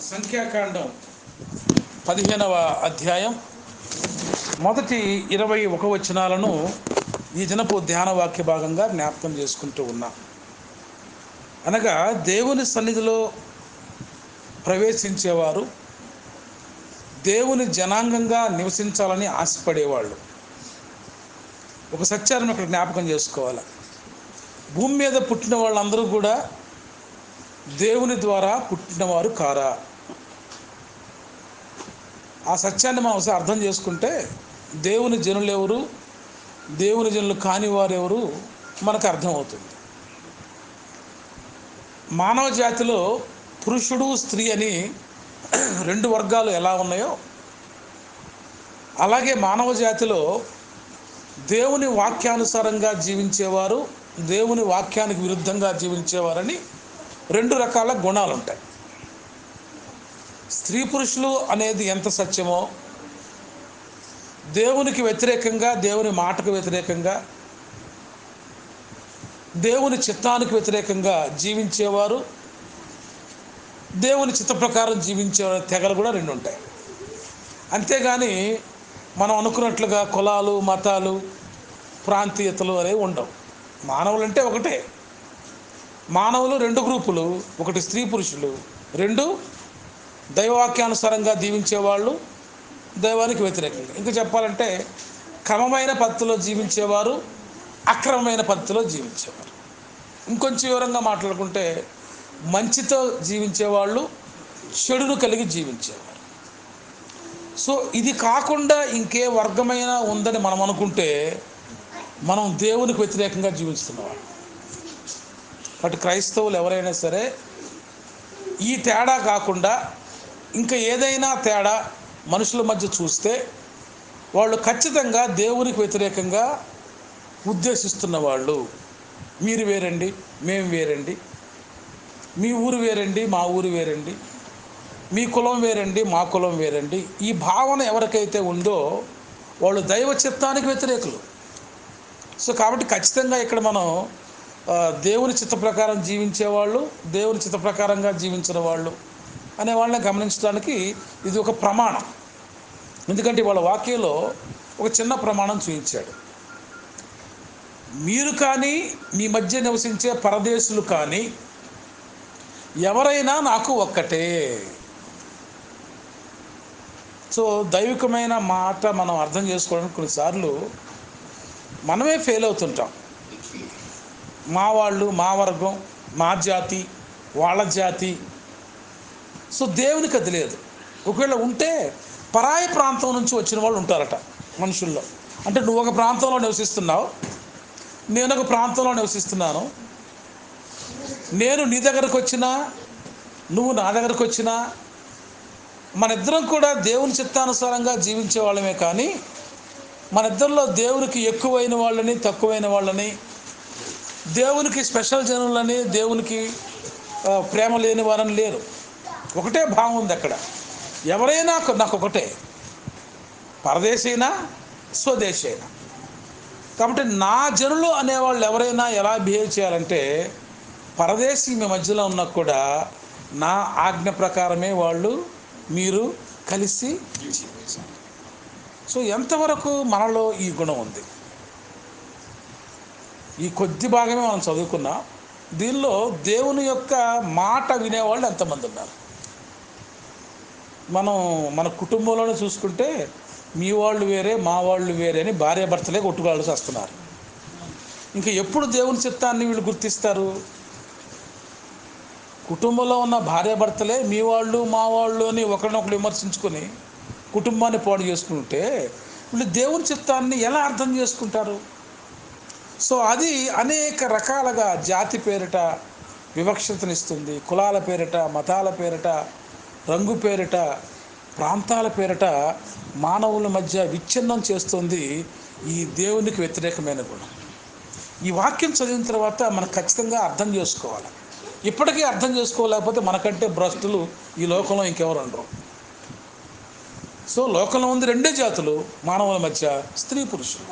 సంఖ్యాకాండం 15వ అధ్యాయం మొదటి 21 వచనాలను ఈ దినపు ధ్యాన వాక్య భాగంగా జ్ఞాపకం చేసుకుంటూ ఉన్నాం. అనగా దేవుని సన్నిధిలో ప్రవేశించేవారు దేవుని జనాంగంగా నివసించాలని ఆశపడేవాళ్ళు. ఒక సత్యాన్ని అక్కడ జ్ఞాపకం చేసుకోవాలి. భూమి మీద పుట్టిన వాళ్ళందరూ కూడా దేవుని ద్వారా పుట్టినవారు కారా? ఆ సత్యాన్ని మనం ఒకసారి అర్థం చేసుకుంటే దేవుని జనులు ఎవరు, దేవుని జనులు కాని వారు ఎవరు మనకు అర్థమవుతుంది. మానవ జాతిలో పురుషుడు స్త్రీ అని రెండు వర్గాలు ఎలా ఉన్నాయో అలాగే మానవ జాతిలో దేవుని వాక్యానుసారంగా జీవించేవారు, దేవుని వాక్యానికి విరుద్ధంగా జీవించేవారని రెండు రకాల గుణాలు ఉంటాయి. స్త్రీ పురుషులు అనేది ఎంత సత్యమో, దేవునికి వ్యతిరేకంగా, దేవుని మాటకు వ్యతిరేకంగా, దేవుని చిత్తానికి వ్యతిరేకంగా జీవించేవారు, దేవుని చిత్త ప్రకారం జీవించే తెగలు కూడా రెండు ఉంటాయి. అంతేగాని మనం అనుకున్నట్లుగా కులాలు, మతాలు, ప్రాంతీయతలు అనేవి ఉండవు. మానవులు అంటే ఒకటే. మానవులు రెండు గ్రూపులు, ఒకటి స్త్రీ పురుషులు, రెండు దైవవాక్యానుసారంగా జీవించేవాళ్ళు, దైవానికి వ్యతిరేకంగా. ఇంకా చెప్పాలంటే క్రమమైన పద్ధతిలో జీవించేవారు, అక్రమమైన పద్ధతిలో జీవించేవారు. ఇంకొంచెం వివరంగా మాట్లాడుకుంటే మంచితో జీవించేవాళ్ళు, చెడును కలిగి జీవించేవారు. సో ఇది కాకుండా ఇంకే వర్గమైన ఉందని మనం అనుకుంటే మనం దేవునికి వ్యతిరేకంగా జీవిస్తున్నాం. అటు క్రైస్తవులు ఎవరైనా సరే ఈ తేడా కాకుండా ఇంకా ఏదైనా తేడా మనుషుల మధ్య చూస్తే వాళ్ళు ఖచ్చితంగా దేవునికి వ్యతిరేకంగా ఉద్దేశిస్తున్న వాళ్ళు. మీరు వేరండి, మేము వేరండి, మీ ఊరు వేరండి, మా ఊరు వేరండి, మీ కులం వేరండి, మా కులం వేరండి, ఈ భావన ఎవరికైతే ఉందో వాళ్ళు దైవ చిత్తానికి వ్యతిరేకులు. సో కాబట్టి ఖచ్చితంగా ఇక్కడ మనం దేవుని చిత్త ప్రకారం జీవించేవాళ్ళు, దేవుని చిత్త ప్రకారంగా జీవించిన వాళ్ళు అనే వాళ్ళని గమనించడానికి ఇది ఒక ప్రమాణం. ఎందుకంటే వాళ్ళ వాక్యంలో ఒక చిన్న ప్రమాణం చూపించాడు. మీరు కానీ మీ మధ్య నివసించే పరదేశులు కానీ ఎవరైనా నాకు ఒక్కటే. సో దైవికమైన మాట మనం అర్థం చేసుకోవడానికి కొన్నిసార్లు మనమే ఫెయిల్ అవుతుంటాం. మా వాళ్ళు, మా వర్గం, మా జాతి, వాళ్ళ జాతి. సో దేవునికి అది లేదు. ఒకవేళ ఉంటే పరాయి ప్రాంతం నుంచి వచ్చిన వాళ్ళు ఉంటారట మనుషుల్లో. అంటే నువ్వు ఒక ప్రాంతంలో నివసిస్తున్నావు, నేను ఒక ప్రాంతంలో నివసిస్తున్నాను. నేను నీ దగ్గరకు వచ్చినా, నువ్వు నా దగ్గరకు వచ్చినా మన ఇద్దరం కూడా దేవుని చిత్తానుసారంగా జీవించే వాళ్ళమే. కానీ మన ఇద్దరిలో దేవునికి ఎక్కువైన వాళ్ళని, తక్కువైన వాళ్ళని, దేవునికి స్పెషల్ జనులని, దేవునికి ప్రేమ లేని వారని లేరు. ఒకటే భావం ఉంది అక్కడ. ఎవరైనా నాకు ఒకటే, పరదేశైనా స్వదేశీ అయినా. కాబట్టి నా జనులు అనేవాళ్ళు ఎవరైనా ఎలా బిహేవ్ చేయాలంటే పరదేశీ మీ మధ్యలో ఉన్నా కూడా నా ఆజ్ఞ ప్రకారమే వాళ్ళు మీరు కలిసి జీవించాలి. సో ఎంతవరకు మనలో ఈ గుణం ఉంది? ఈ కొద్ది భాగమే మనం చదువుకున్నాం. దీనిలో దేవుని యొక్క మాట వినేవాళ్ళు ఎంతమంది ఉన్నారు? మన కుటుంబంలోనే చూసుకుంటే మీ వాళ్ళు వేరే, మా వాళ్ళు వేరే అని భార్యాభర్తలే కొట్టుకోవాల్సి వస్తున్నారు. ఇంకా ఎప్పుడు దేవుని చిత్తాన్ని వీళ్ళు గుర్తిస్తారు? కుటుంబంలో ఉన్న భార్యాభర్తలే మీ వాళ్ళు, మా వాళ్ళు అని ఒకరినొకరు విమర్శించుకొని కుటుంబాన్ని పాడు చేసుకుంటే వీళ్ళు దేవుని చిత్తాన్ని ఎలా అర్థం చేసుకుంటారు? సో అది అనేక రకాలుగా జాతి పేరిట వివక్షతనిస్తుంది, కులాల పేరిట, మతాల పేరిట, రంగు పేరిట, ప్రాంతాల పేరిట మానవుల మధ్య విచ్ఛిన్నం చేస్తుంది ఈ దేవునికి వ్యతిరేకమైన గుణం. ఈ వాక్యం చదివిన తర్వాత మనం ఖచ్చితంగా అర్థం చేసుకోవాలి. ఇప్పటికీ అర్థం చేసుకోలేకపోతే మనకంటే భ్రష్టులు ఈ లోకంలో ఇంకెవరు ఉండరు. సో లోకంలో ఉంది రెండే జాతులు మానవుల మధ్య, స్త్రీ పురుషులు.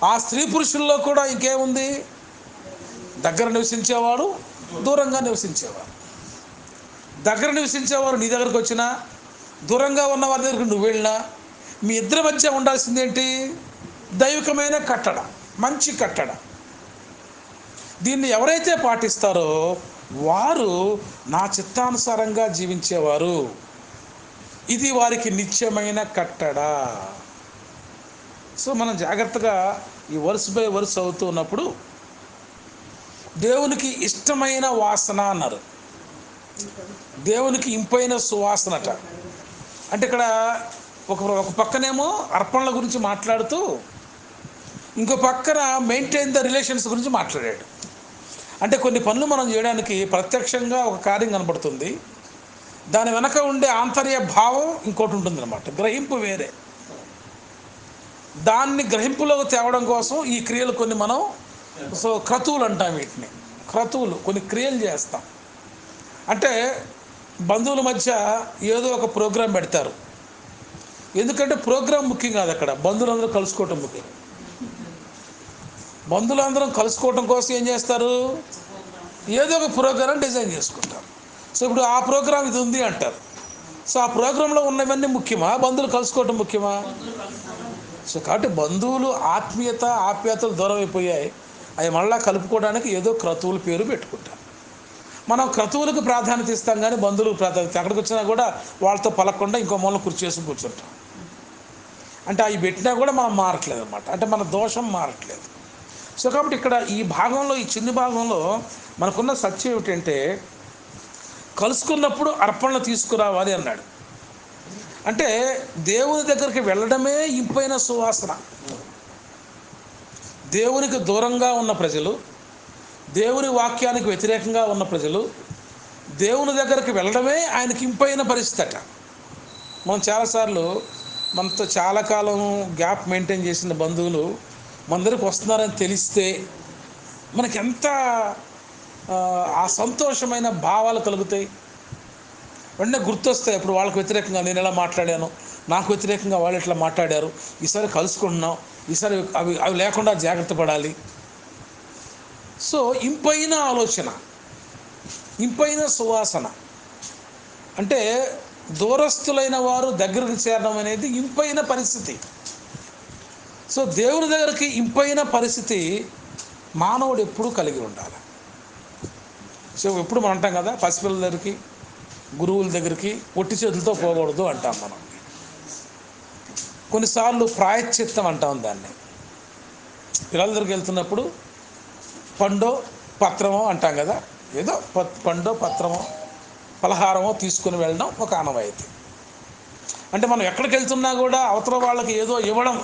ఆ స్త్రీ పురుషుల్లో కూడా ఇంకేముంది? దగ్గర నివసించేవాడు, దూరంగా నివసించేవాడు. దగ్గర నివసించేవారు నీ దగ్గరకు వచ్చినా, దూరంగా ఉన్న వారి దగ్గరికి నువ్వు వెళ్ళినా, మీ ఇద్దరి మధ్య ఉండాల్సింది ఏంటి? దైవికమైన కట్టడ, మంచి కట్టడ. దీన్ని ఎవరైతే పాటిస్తారో వారు నా చిత్తానుసారంగా జీవించేవారు. ఇది వారికి నిత్యమైన కట్టడ. సో మనం జాగ్రత్తగా ఈ వర్స్ బై వర్స్ అవుతున్నప్పుడు దేవునికి ఇష్టమైన వాసన అన్నారు, దేవునికి ఇంపైన సువాసనట. అంటే ఇక్కడ ఒక పక్కనేమో అర్పణల గురించి మాట్లాడుతూ ఇంకో పక్కన మెయింటైన్ ద రిలేషన్స్ గురించి మాట్లాడాడు. అంటే కొన్ని పనులు మనం చేయడానికి ప్రత్యక్షంగా ఒక కార్యం కనబడుతుంది, దాని వెనక ఉండే ఆంతర్య భావం ఇంకోటి ఉంటుంది అనమాట. గ్రహింపు వేరే. దాన్ని గ్రహింపులోకి తేవడం కోసం ఈ క్రియలు కొన్ని మనం క్రతువులు అంటాం. వీటిని క్రతువులు, కొన్ని క్రియలు చేస్తాం. అంటే బంధువుల మధ్య ఏదో ఒక ప్రోగ్రాం పెడతారు. ఎందుకంటే ప్రోగ్రాం ముఖ్యం కాదు, అక్కడ బంధువులందరూ కలుసుకోవటం ముఖ్యం. బంధువులందరం కలుసుకోవటం కోసం ఏం చేస్తారు? ఏదో ఒక ప్రోగ్రాం డిజైన్ చేసుకుంటారు. సో ఇప్పుడు ఆ ప్రోగ్రాం ఇది ఉంది అంటారు. సో ఆ ప్రోగ్రాంలో ఉన్నవన్నీ ముఖ్యమా, బంధువులు కలుసుకోవటం ముఖ్యమా? సో కాబట్టి బంధువులు ఆప్యాయతలు దూరం అయిపోయాయి. అవి మళ్ళీ కలుపుకోవడానికి ఏదో క్రతువుల పేరు పెట్టుకుంటారు. మనం క్రతువులకు ప్రాధాన్యత ఇస్తాం కానీ బంధువులకు ప్రాధాన్యత, ఎక్కడికి వచ్చినా కూడా వాళ్ళతో పలకుండా ఇంకో మూల కుర్చీ వేసి కూర్చుంటాం. అంటే అవి పెట్టినా కూడా మనం మారట్లేదు అనమాట. అంటే మన దోషం మారట్లేదు. సో కాబట్టి ఇక్కడ ఈ భాగంలో, ఈ చిన్న భాగంలో మనకున్న సత్యం ఏమిటంటే, కలుసుకున్నప్పుడు అర్పణలు తీసుకురావాలి అన్నాడు. అంటే దేవుని దగ్గరికి వెళ్ళడమే ఇంపైన సువాసన. దేవునికి దూరంగా ఉన్న ప్రజలు, దేవుని వాక్యానికి వ్యతిరేకంగా ఉన్న ప్రజలు దేవుని దగ్గరికి వెళ్ళడమే ఆయనకి ఇంపైన పరిస్థితి అట. మనం చాలాసార్లు మనతో చాలా కాలం గ్యాప్ మెయింటైన్ చేసిన బంధువులు మన దగ్గరికి వస్తున్నారని తెలిస్తే మనకి ఎంత ఆ సంతోషమైన భావాలు కలుగుతాయి. వెంటనే గుర్తొస్తాయి. అప్పుడు వాళ్ళకి వ్యతిరేకంగా నేను ఎలా మాట్లాడాను, నాకు వ్యతిరేకంగా వాళ్ళు ఎట్లా మాట్లాడారు, ఈసారి కలుసుకుంటున్నాం, ఈసారి అవి లేకుండా జాగ్రత్త పడాలి. సో ఇంపైన ఆలోచన, ఇంపైన సువాసన. అంటే దూరస్తులైన వారు దగ్గరకు చేరడం అనేది ఇంపైన పరిస్థితి. సో దేవుని దగ్గరికి ఇంపైన పరిస్థితి మానవుడు ఎప్పుడూ కలిగి ఉండాలి. సో ఎప్పుడు మనం అంటాం కదా, పసిపిల్లల దగ్గరికి, గురువుల దగ్గరికి ఒట్టి చేతులతో పోకూడదు అంటాం మనం. కొన్నిసార్లు ప్రాయశ్చిత్తం అంటాం దాన్ని. పిల్లల దగ్గరికి వెళ్తున్నప్పుడు పండో పత్రమో అంటాం కదా, ఏదో పండో పత్రమో పలహారమో తీసుకుని వెళ్ళడం ఒక ఆనవాయితీ. అంటే మనం ఎక్కడికి వెళ్తున్నా కూడా అవతల వాళ్ళకి ఏదో ఇవ్వడం,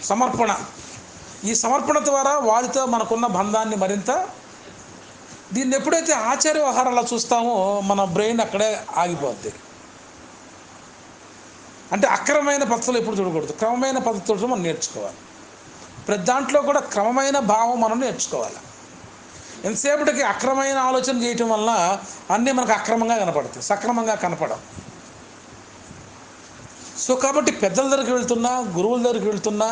సమర్పణ. ఈ సమర్పణ ద్వారా వారితో మనకున్న బంధాన్ని మరింత, దీన్ని ఎప్పుడైతే ఆచార్య వ్యవహారాల్లో చూస్తామో మన బ్రెయిన్ అక్కడే ఆగిపోద్ది. అంటే అక్రమమైన పద్ధతులు ఎప్పుడు చూడకూడదు, క్రమమైన పద్ధతులు మనం నేర్చుకోవాలి. ప్రతి దాంట్లో కూడా క్రమమైన భావం మనం నేర్చుకోవాలి. ఎంతసేపటికి అక్రమమైన ఆలోచన చేయటం వలన అన్నీ మనకు అక్రమంగా కనపడతాయి, సక్రమంగా కనపడవు. సో కాబట్టి పెద్దల దగ్గరికి వెళ్తున్నా, గురువుల దగ్గరికి వెళ్తున్నా,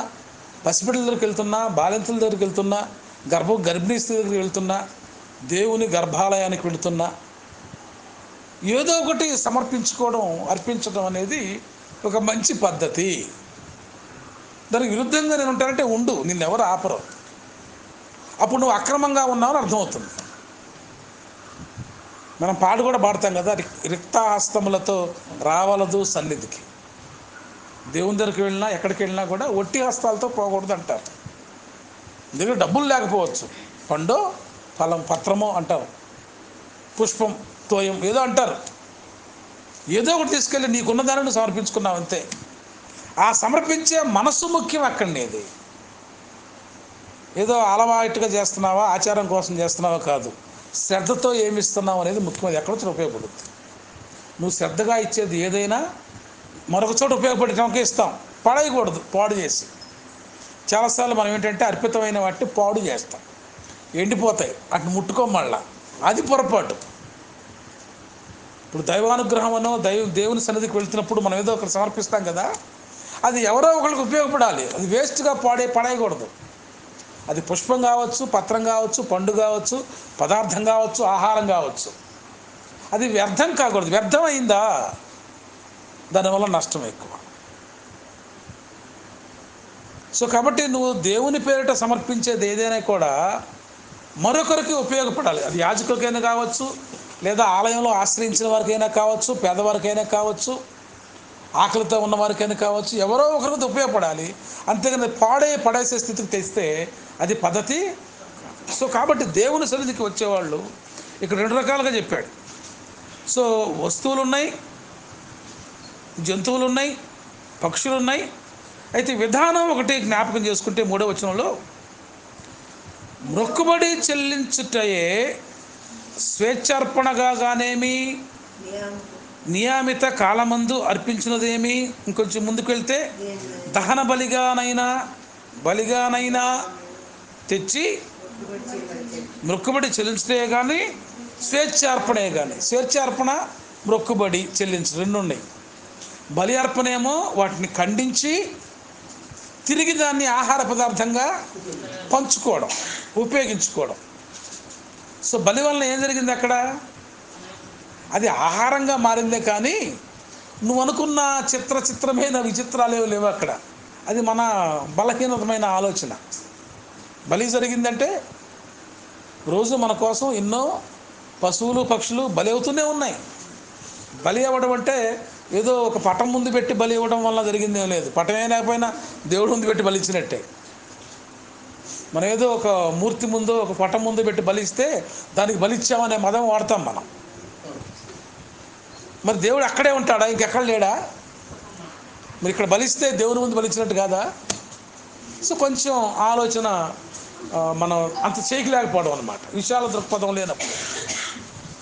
పసిబిడ్డల దగ్గరికి వెళ్తున్నా, బాలింతల దగ్గరికి వెళ్తున్నా, గర్భిణీ స్త్రీ దగ్గరికి వెళ్తున్నా, దేవుని గర్భాలయానికి వెళుతున్నా, ఏదో ఒకటి సమర్పించుకోవడం, అర్పించడం అనేది ఒక మంచి పద్ధతి. దానికి విరుద్ధంగా నేను ఉంటానంటే ఉండు, నిన్నెవరు ఆపరు. అప్పుడు నువ్వు అక్రమంగా ఉన్నావని అర్థమవుతుంది. మనం పాట కూడా పాడతాం కదా, రిక్తాహస్తములతో రావలదు సన్నిధికి. దేవుని దగ్గరికి వెళ్ళినా, ఎక్కడికి వెళ్ళినా కూడా ఒట్టి హస్తాలతో పోకూడదు అంటారు. దగ్గర డబ్బులు లేకపోవచ్చు, పండో ఫలం పత్రమో అంటాం, పుష్పం తోయం ఏదో అంటారు, ఏదో ఒకటి తీసుకెళ్ళి నీకున్న దానిని సమర్పించుకున్నావు అంతే. ఆ సమర్పించే మనస్సు ముఖ్యం అక్కడనేది. ఏదో అలవాటుగా చేస్తున్నావా, ఆచారం కోసం చేస్తున్నావా కాదు, శ్రద్ధతో ఏమి ఇస్తున్నావు అనేది ముఖ్యం. అది ఎక్కడో చోట ఉపయోగపడుతుంది. నువ్వు శ్రద్ధగా ఇచ్చేది ఏదైనా మరొక చోట ఉపయోగపడటానికి ఇస్తాం, పడేయకూడదు పాడు చేసి. చాలాసార్లు మనం ఏంటంటే అర్పితమైన వాటిని పాడు చేస్తాం, ఎండిపోతాయి, అటు ముట్టుకోమళ్ళా, అది పొరపాటు. ఇప్పుడు దైవానుగ్రహం అనో దేవుని సన్నిధికి వెళ్తున్నప్పుడు మనం ఏదో ఒకటి సమర్పిస్తాం కదా, అది ఎవరో ఒకరికి ఉపయోగపడాలి, అది వేస్ట్గా పడేయకూడదు. అది పుష్పం కావచ్చు, పత్రం కావచ్చు, పండు కావచ్చు, పదార్థం కావచ్చు, ఆహారం కావచ్చు, అది వ్యర్థం కాకూడదు. వ్యర్థం అయిందా దానివల్ల నష్టం ఎక్కువ. సో కాబట్టి నువ్వు దేవుని పేరిట సమర్పించేది ఏదైనా కూడా మరొకరికి ఉపయోగపడాలి. అది యాజకులకైనా కావచ్చు, లేదా ఆలయంలో ఆశ్రయించిన వారికైనా కావచ్చు, పేదవారికైనా కావచ్చు, ఆకలితో ఉన్న వారికైనా కావచ్చు, ఎవరో ఒకరికి ఉపయోగపడాలి. అంతేగాని పడేసే స్థితికి తెస్తే అది పద్ధతి. సో కాబట్టి దేవుని సన్నిధికి వచ్చేవాళ్ళు ఇక్కడ 2 రకాలుగా చెప్పాడు. సో వస్తువులు ఉన్నాయి, జంతువులు ఉన్నాయి, పక్షులు ఉన్నాయి. అయితే విధానం ఒకటి జ్ఞాపకం చేసుకుంటే 3వ వచనంలో, మొక్కుబడి చెల్లించుటయే స్వేచ్ఛార్పణగా గానేమి, నియమిత కాలమందు అర్పించినదేమి, ఇంకొంచెం ముందుకు వెళ్తే దహన బలిగానైనా తెచ్చి మొక్కుబడి చెల్లించటే కానీ స్వేచ్ఛార్పణే కానీ. స్వేచ్ఛార్పణ, మొక్కుబడి చెల్లించడం 2 ఉన్నాయి. బలి అర్పణేమో వాటిని ఖండించి తిరిగి దాన్ని ఆహార పదార్థంగా పంచుకోవడం, ఉపయోగించుకోవడం. సో బలి వలన ఏం జరిగింది అక్కడ? అది ఆహారంగా మారిందే కానీ నువ్వు అనుకున్న చిత్రమైన విచిత్రాలు లేవు అక్కడ. అది మన బలహీనతమైన ఆలోచన. బలి జరిగిందంటే రోజు మన కోసం ఎన్నో పశువులు పక్షులు బలి అవుతూనే ఉన్నాయి. బలి అవ్వడం అంటే ఏదో ఒక పటం ముందు పెట్టి బలి ఇవ్వడం వల్ల జరిగిందేం లేదు. పటమే లేకపోయినా దేవుడు ముందు పెట్టి బలిచ్చినట్టే. మనం ఏదో ఒక మూర్తి ముందు, ఒక పటం ముందు పెట్టి బలిస్తే దానికి బలిచ్చామనే మదం వాడతాం మనం. మరి దేవుడు అక్కడే ఉంటాడా? ఇంకెక్కడ లేడా? మరి ఇక్కడ బలిస్తే దేవుని ముందు బలిచ్చినట్టు కాదా? సో కొంచెం ఆలోచన మనం అంత చేయలేకపోవడం అన్నమాట. విశాల దృక్పథం లేనప్పుడు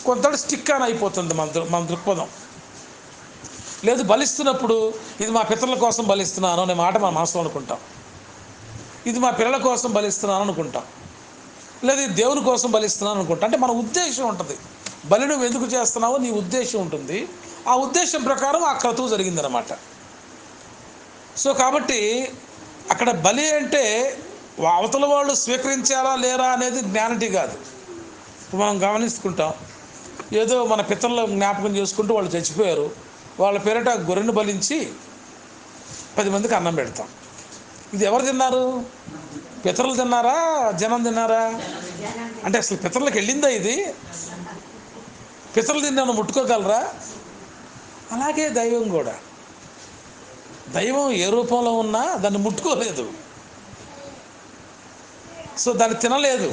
కొంత స్టిక్ అని అయిపోతుంది మన దృక్పథం. లేదు బలిస్తున్నప్పుడు ఇది మా పితరుల కోసం బలిస్తున్నాను అనే మాట మన మనసులో అనుకుంటాం. ఇది మా పిల్లల కోసం బలిస్తున్నాను అనుకుంటాం. లేదు ఇది దేవుని కోసం బలిస్తున్నాను అనుకుంటాం. అంటే మన ఉద్దేశం ఉంటుంది. బలి నువ్వు ఎందుకు చేస్తున్నావో నీ ఉద్దేశం ఉంటుంది. ఆ ఉద్దేశం ప్రకారం ఆ క్రతువు జరిగిందనమాట. సో కాబట్టి అక్కడ బలి అంటే అవతల వాళ్ళు స్వీకరించారా లేరా అనేది జ్ఞానిటీ కాదు. మనం గమనించుకుంటాం. ఏదో మన పితరుల జ్ఞాపకం చేసుకుంటూ వాళ్ళు చచ్చిపోయారు, వాళ్ళ పేరిట గొర్రెను బలించి 10 మందికి అన్నం పెడతాం. ఇది ఎవరు తిన్నారు? పితరులు తిన్నారా, జనం తిన్నారా? అంటే అసలు పితరులకు వెళ్ళిందా ఇది? పితరులు తిన్నాను ముట్టుకోగలరా? అలాగే దైవం కూడా. దైవం ఏ రూపంలో ఉన్నా దాన్ని ముట్టుకోలేదు. సో దాన్ని తినలేదు.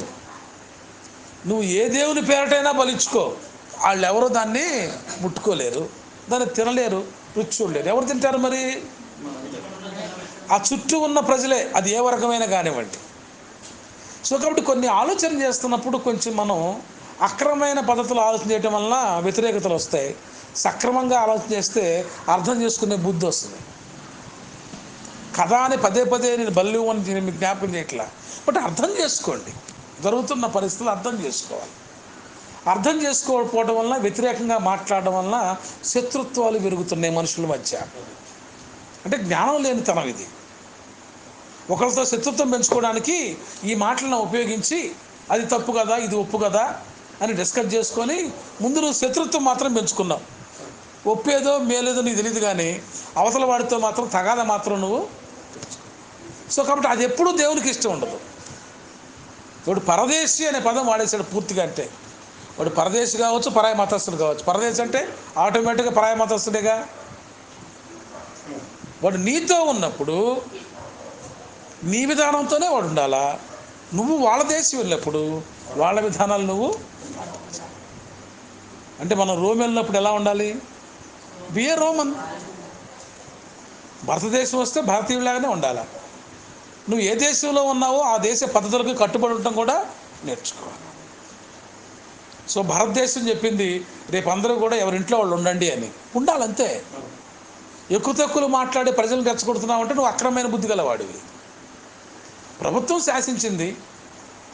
నువ్వు ఏ దేవుని పేరటైనా బలించుకో, వాళ్ళు ఎవరో దాన్ని ముట్టుకోలేరు, దాన్ని తినలేరు, రుచి చూడలేరు. ఎవరు తింటారు మరి? ఆ చుట్టూ ఉన్న ప్రజలే, అది ఏ వర్గమైనా కానివ్వండి. సో కాబట్టి కొన్ని ఆలోచన చేస్తున్నప్పుడు కొంచెం మనం అక్రమమైన పద్ధతులు ఆలోచన చేయటం వలన వ్యతిరేకతలు వస్తాయి. సక్రమంగా ఆలోచన చేస్తే అర్థం చేసుకునే బుద్ధి వస్తుంది. కథ అని పదే నేను బలి అని మీకు జ్ఞాపకం చేయట్లా. బట్ అర్థం చేసుకోండి, జరుగుతున్న పరిస్థితులు అర్థం చేసుకోవాలి. అర్థం చేసుకోకపోవడం వలన, వ్యతిరేకంగా మాట్లాడడం వలన శత్రుత్వాలు పెరుగుతున్నాయి మనుషుల మధ్య. అంటే జ్ఞానం లేనితనం ఇది. ఒకరితో శత్రుత్వం పెంచుకోవడానికి ఈ మాటలను ఉపయోగించి అది తప్పు కదా, ఇది ఒప్పు కదా అని డిస్కస్ చేసుకొని ముందు నువ్వు శత్రుత్వం మాత్రం పెంచుకున్నావు. ఒప్పేదో మేలేదో నీకు తెలియదు, కానీ అవతల వాడితో మాత్రం తగాద మాత్రం నువ్వు. సో కాబట్టి అది ఎప్పుడూ దేవునికి ఇష్టం ఉండదు. వాడు పరదేశి అనే పదం వాడేశాడు పూర్తిగా. అంటే వాడు పరదేశి కావచ్చు, పరాయి మతస్థుడు కావచ్చు. పరదేశి అంటే ఆటోమేటిక్గా పరాయి మతస్థుడేగా. వాడు నీతో ఉన్నప్పుడు నీ విధానంతోనే వాడు ఉండాలా. నువ్వు వాళ్ళ దేశం వెళ్ళినప్పుడు వాళ్ళ విధానాలు నువ్వు. అంటే మనం రోమ్ వెళ్ళినప్పుడు ఎలా ఉండాలి? BA Roman. భారతదేశం వస్తే భారతీయులాగానే ఉండాలా. నువ్వు ఏ దేశంలో ఉన్నావో ఆ దేశ పద్ధతులకు కట్టుబడి ఉండటం కూడా నేర్చుకోవాలి. సో భారతదేశం చెప్పింది రేపు అందరూ కూడా ఎవరింట్లో వాళ్ళు ఉండండి అని ఉండాలంతే. ఎక్కువ తక్కువలు మాట్లాడే ప్రజలను రెచ్చగొడుతున్నావు అంటే నువ్వు అక్రమమైన బుద్ధి గలవాడివి. ప్రభుత్వం శాసించింది,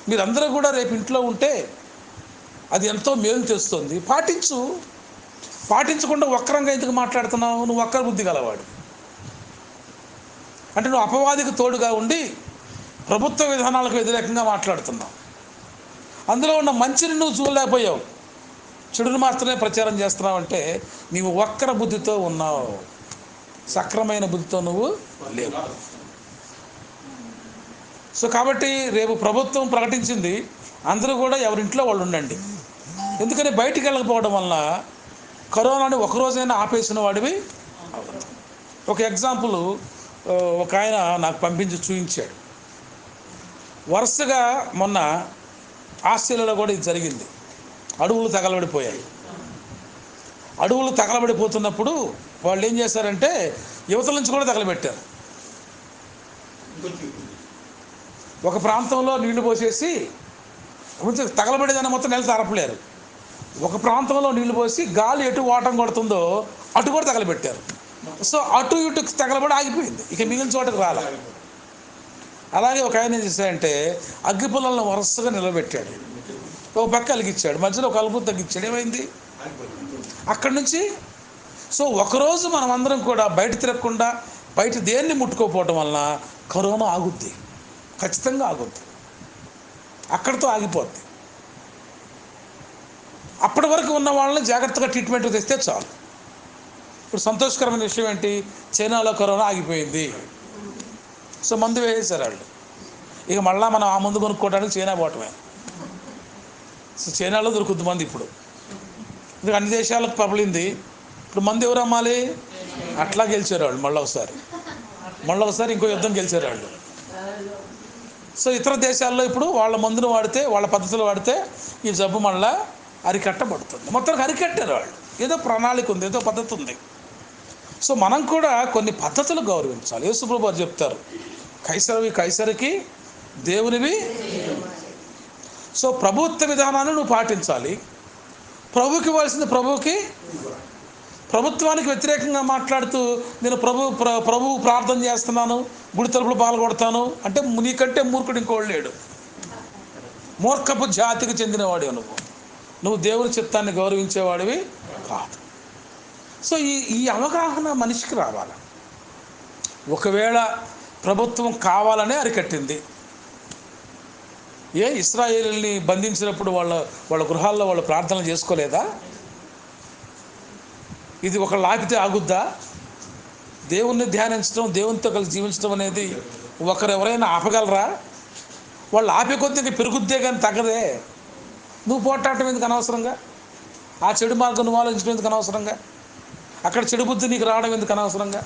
మీరందరూ కూడా రేపు ఇంట్లో ఉంటే అది ఎంతో మేలు తెస్తుంది, పాటించు. పాటించకుండా వక్రంగా ఎందుకు మాట్లాడుతున్నావు? నువ్వు వక్ర బుద్ధి గలవాడు. అంటే నువ్వు అపవాదికి తోడుగా ఉండి ప్రభుత్వ విధానాలకు వ్యతిరేకంగా మాట్లాడుతున్నావు. అందులో ఉన్న మంచిని నువ్వు చూడలేకపోయావు. చెడును మాత్రమే ప్రచారం చేస్తున్నావంటే నీవు వక్ర బుద్ధితో ఉన్నావు, సక్రమైన బుద్ధితో నువ్వు లేవు. సో కాబట్టి రేపు ప్రభుత్వం ప్రకటించింది అందరూ కూడా ఎవరింట్లో వాళ్ళు ఉండండి. ఎందుకని బయటికి వెళ్ళకపోవడం వల్ల కరోనాని ఒకరోజైనా ఆపేసిన వాడివి అవ్వదు. ఒక ఎగ్జాంపుల్ ఒక ఆయన నాకు పంపించి చూపించాడు. వరుసగా మొన్న ఆస్ట్రేలియాలో కూడా ఇది జరిగింది. అడవులు తగలబడిపోయాయి. అడవులు తగలబడిపోతున్నప్పుడు వాళ్ళు ఏం చేశారంటే యువతల నుంచి కూడా తగలబెట్టారు. ఒక ప్రాంతంలో నీళ్లు పోసేసి తగలబడేదాన్ని మొత్తం నెల తరపలేరు. ఒక ప్రాంతంలో నీళ్లు పోసి గాలి ఎటు వాటం కొడుతుందో అటు కూడా తగలబెట్టారు. సో అటు ఇటు తగలబడి ఆగిపోయింది, ఇక మిగిలిన చోటకు రాల. అలాగే ఒక ఆయన ఏం చేశాడంటే అగ్గి పుల్లలను వరుసగా నిలబెట్టాడు, ఒక పక్క అలిగిచ్చాడు, మధ్యలో ఒక అలుపు తగ్గించాడు. ఏమైంది అక్కడి నుంచి? సో ఒకరోజు మనం అందరం కూడా బయట తిరగకుండా బయట దేన్ని ముట్టుకోకపోవటం వలన కరోనా ఆగుద్ది, ఖచ్చితంగా ఆగుద్ది, అక్కడితో ఆగిపోద్ది. అప్పటి వరకు ఉన్న వాళ్ళని జాగ్రత్తగా ట్రీట్మెంట్ తెస్తే చాలు. ఇప్పుడు సంతోషకరమైన విషయం ఏంటి, చైనాలో కరోనా ఆగిపోయింది. సో మందు వేసేసారు వాళ్ళు. ఇక మళ్ళీ మనం ఆ మందు కొనుక్కోవడానికి చైనా పోవటమే. సో చైనాలో దొరుకుద్ది మంది ఇప్పుడు. ఇది అన్ని దేశాలకు ప్రబలింది. ఇప్పుడు మందు ఎవరు అమ్మాలి? అట్లా గెలిచారు వాళ్ళు. మళ్ళీ ఒకసారి ఇంకో యుద్ధం గెలిచారు వాళ్ళు. సో ఇతర దేశాల్లో ఇప్పుడు వాళ్ళ మందును వాడితే, వాళ్ళ పద్ధతులు వాడితే ఈ జబ్బు మళ్ళీ అరికట్టబడుతుంది. మొత్తానికి అరికట్టారు వాళ్ళు. ఏదో ప్రణాళిక ఉంది, ఏదో పద్ధతి ఉంది. సో మనం కూడా కొన్ని పద్ధతులు గౌరవించాలి. యేసుప్రభువు వారు చెప్తారు, కైసరవి కైసరికి, దేవునివి. సో ప్రభుత్వ విధానాన్ని నువ్వు పాటించాలి. ప్రభువుకి ఇవ్వాల్సింది ప్రభువుకి. ప్రభుత్వానికి వ్యతిరేకంగా మాట్లాడుతూ నేను ప్రభువు ప్రార్థన చేస్తున్నాను, గుడి తలుపులు పాల్గొడతాను అంటే నీకంటే మూర్ఖుడు ఇంకోడు లేడు. మూర్ఖపు జాతికి చెందినవాడివి నువ్వు దేవుని చిత్తాన్ని గౌరవించేవాడివి కాదు. సో ఈ అవగాహన మనిషికి రావాలి. ఒకవేళ ప్రభుత్వం కావాలనే అరికట్టింది. ఇశ్రాయేలుని బంధించినప్పుడు వాళ్ళ గృహాల్లో వాళ్ళు ప్రార్థనలు చేసుకోలేదా? ఇది ఒకళ్ళు ఆపితే ఆగుద్దా? దేవుణ్ణి ధ్యానించడం, దేవునితో కలిసి జీవించడం అనేది ఎవరైనా ఆపగలరా? వాళ్ళు ఆపే కొద్దిగా పెరుగుద్దే కానీ తగ్గదే. నువ్వు పోట్లాడటం ఎందుకు అనవసరంగా? ఆ చెడు మార్గం నువ్వు ఆలోచించడం ఎందుకు అనవసరంగా? అక్కడ చెడు బుద్ధి నీకు రావడం ఎందుకు అనవసరంగా?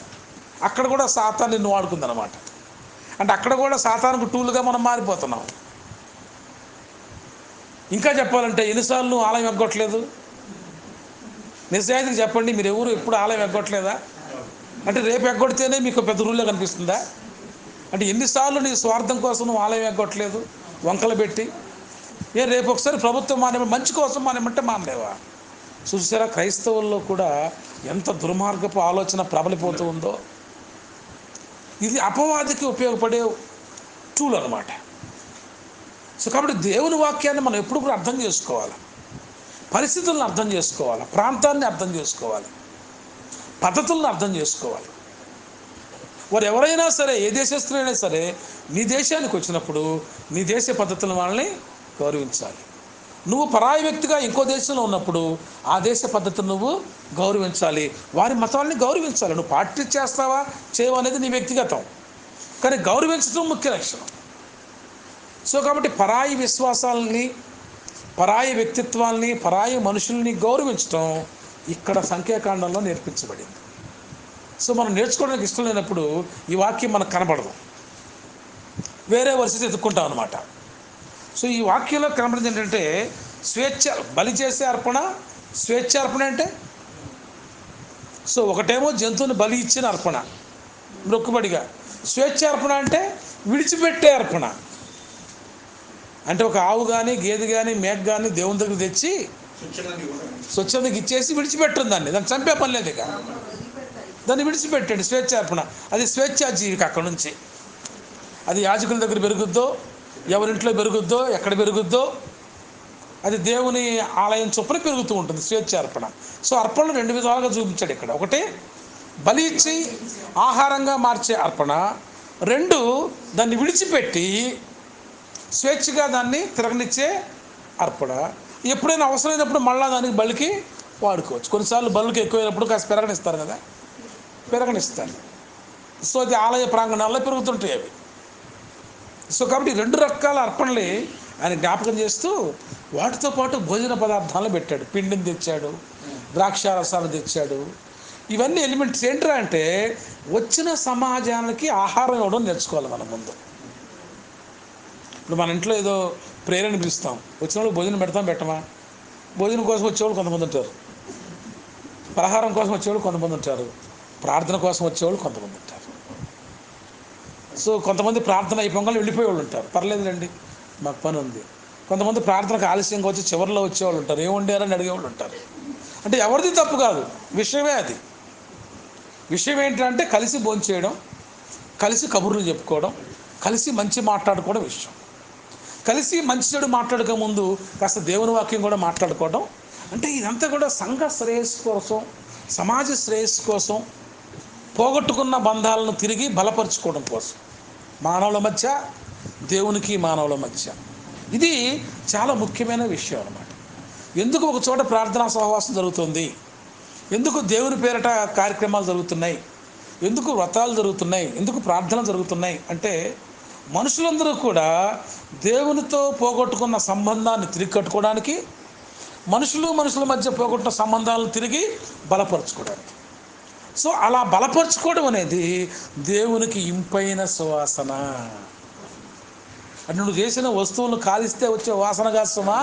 అక్కడ కూడా సాతాను నిన్ను వాడుకుందనమాట. అంటే అక్కడ కూడా సాతానుకు టూలుగా మనం మారిపోతున్నాం. ఇంకా చెప్పాలంటే ఎన్నిసార్లు నువ్వు ఆలయం ఎగ్గొట్టలేదు? నిజాయితీకి చెప్పండి, మీరు ఎవరు ఎప్పుడు ఆలయం ఎగ్గొట్టలేదా? అంటే రేపు ఎగ్గొడితేనే మీకు పెద్ద రూల్లో కనిపిస్తుందా? అంటే ఎన్నిసార్లు నీ స్వార్థం కోసం నువ్వు ఆలయం ఎగ్గొట్టలేదు వంకలు పెట్టి? రేపు ఒకసారి ప్రభుత్వం మంచి కోసం మానేమంటే మానలేవా? చూసారా, క్రైస్తవుల్లో కూడా ఎంత దుర్మార్గపు ఆలోచన ప్రబలిపోతూ ఉందో. ఇది అపవాదికి ఉపయోగపడే టూల్ అనమాట. సో కాబట్టి దేవుని వాక్యాన్ని మనం ఎప్పుడు కూడా అర్థం చేసుకోవాలి, పరిస్థితులను అర్థం చేసుకోవాలి, ప్రాంతాన్ని అర్థం చేసుకోవాలి, పద్ధతులను అర్థం చేసుకోవాలి. వారు ఎవరైనా సరే, ఏ దేశస్తులైనా సరే నీ దేశానికి వచ్చినప్పుడు నీ దేశ పద్ధతులను వాళ్ళని గౌరవించాలి. నువ్వు పరాయి వ్యక్తిగా ఇంకో దేశంలో ఉన్నప్పుడు ఆ దేశ పద్ధతిని నువ్వు గౌరవించాలి, వారి మతాలని గౌరవించాలి. నువ్వు పార్టీ చేస్తావా చేయవు అనేది నీ వ్యక్తిగతం, కానీ గౌరవించడం ముఖ్య లక్షణం. సో కాబట్టి పరాయి విశ్వాసాలని, పరాయి వ్యక్తిత్వాల్ని, పరాయి మనుషుల్ని గౌరవించడం ఇక్కడ సంఖ్యాకాండంలో నేర్పించబడింది. సో మనం నేర్చుకోవడానికి ఇష్టం లేనప్పుడు ఈ వాక్యం మనకు కనబడదు, వేరే వరుస ఎత్తుక్కుంటాం అనమాట. సో ఈ వాక్యంలో కనబడింది ఏంటంటే స్వేచ్ఛ, బలి చేసే అర్పణ, స్వేచ్ఛ అర్పణ అంటే. సో ఒకటేమో జంతువుని బలి ఇచ్చిన అర్పణ మొక్కుబడిగా, స్వేచ్ఛ అర్పణ అంటే విడిచిపెట్టే అర్పణ. అంటే ఒక ఆవు కానీ, గేదె కానీ, మేక కానీ దేవుని దగ్గర తెచ్చి స్వచ్ఛతకి ఇచ్చేసి విడిచిపెట్టుంది దాన్ని చంపే పని లేదు, ఇక దాన్ని విడిచిపెట్టండి, స్వేచ్ఛ అర్పణ. అది స్వేచ్ఛా జీవికి. అక్కడ నుంచి అది యాజకుల దగ్గర పెరుగుద్దో, ఎవరింట్లో పెరుగుద్దో, ఎక్కడ పెరుగుద్దో, అది దేవుని ఆలయం చొప్పున పెరుగుతూ ఉంటుంది స్వేచ్ఛ అర్పణ. సో అర్పణలు రెండు విధాలుగా చూపించాడు ఇక్కడ. ఒకటి బలి ఇచ్చి ఆహారంగా మార్చే అర్పణ, రెండు దాన్ని విడిచిపెట్టి స్వేచ్ఛగా దాన్ని తిరగనిచ్చే అర్పణ. ఎప్పుడైనా అవసరమైనప్పుడు మళ్ళీ దానికి బలికి వాడుకోవచ్చు. కొన్నిసార్లు బలుకి ఎక్కువైనప్పుడు కాస్త పెరగనిస్తారు కదా, పెరగనిస్తారు. సో అది ఆలయ ప్రాంగణాల్లో పెరుగుతుంటాయి అవి. సో కాబట్టి 2 రకాల అర్పణలే ఆయన జ్ఞాపకం చేస్తూ వాటితో పాటు భోజన పదార్థాలను పెట్టాడు. పిండిని తెచ్చాడు, ద్రాక్షారసాలు తెచ్చాడు. ఇవన్నీ ఎలిమెంట్స్ ఏంట్రా అంటే వచ్చిన సమాజానికి ఆహారం ఇవ్వడం నేర్చుకోవాలి మనం ముందు. ఇప్పుడు మన ఇంట్లో ఏదో ప్రేరణ పిలుస్తాం, వచ్చిన వాళ్ళు భోజనం పెడతాం పెట్టమా? భోజనం కోసం వచ్చేవాళ్ళు కొంతమంది ఉంటారు, పలహారం కోసం వచ్చేవాళ్ళు కొంతమంది ఉంటారు, ప్రార్థన కోసం వచ్చేవాళ్ళు కొంతమంది ఉంటారు. సో కొంతమంది ప్రార్థన అయిపోగానే వెళ్ళిపోయే వాళ్ళు ఉంటారు, పర్లేదులేండి మాకు పని ఉంది. కొంతమంది ప్రార్థనకు ఆలస్యంగా వచ్చి చివరిలో వచ్చేవాళ్ళు ఉంటారు, ఏం వండారని అడిగేవాళ్ళు ఉంటారు. అంటే ఎవరిది తప్పు కాదు, విషయమే అది. విషయం ఏంటంటే కలిసి భోంచేయడం, కలిసి కబుర్లు చెప్పుకోవడం, కలిసి మంచి మాట్లాడుకోవడం విషయం. కలిసి మంచి చెడు మాట్లాడక ముందు కాస్త దేవుని వాక్యం కూడా మాట్లాడుకోవడం. అంటే ఇదంతా కూడా సంఘ శ్రేయస్సు కోసం, సమాజ శ్రేయస్సు కోసం, పోగొట్టుకున్న బంధాలను తిరిగి బలపరుచుకోవడం కోసం, మానవుల మధ్య, దేవునికి మానవుల మధ్య. ఇది చాలా ముఖ్యమైన విషయం అన్నమాట. ఎందుకు ఒక చోట ప్రార్థనా సహవాసం జరుగుతుంది, ఎందుకు దేవుని పేరట కార్యక్రమాలు జరుగుతున్నాయి, ఎందుకు వ్రతాలు జరుగుతున్నాయి, ఎందుకు ప్రార్థనలు జరుగుతున్నాయి అంటే మనుషులందరూ కూడా దేవునితో పోగొట్టుకున్న సంబంధాన్ని తిరిగి కట్టుకోవడానికి, మనుషుల మధ్య పోగొట్టిన సంబంధాలను తిరిగి బలపరుచుకోవడానికి. సో అలా బలపరుచుకోవడం అనేది దేవునికి ఇంపైన సువాసన. అంటే నువ్వు చేసిన వస్తువులను కాలిస్తే వచ్చే వాసన కాస్తమా?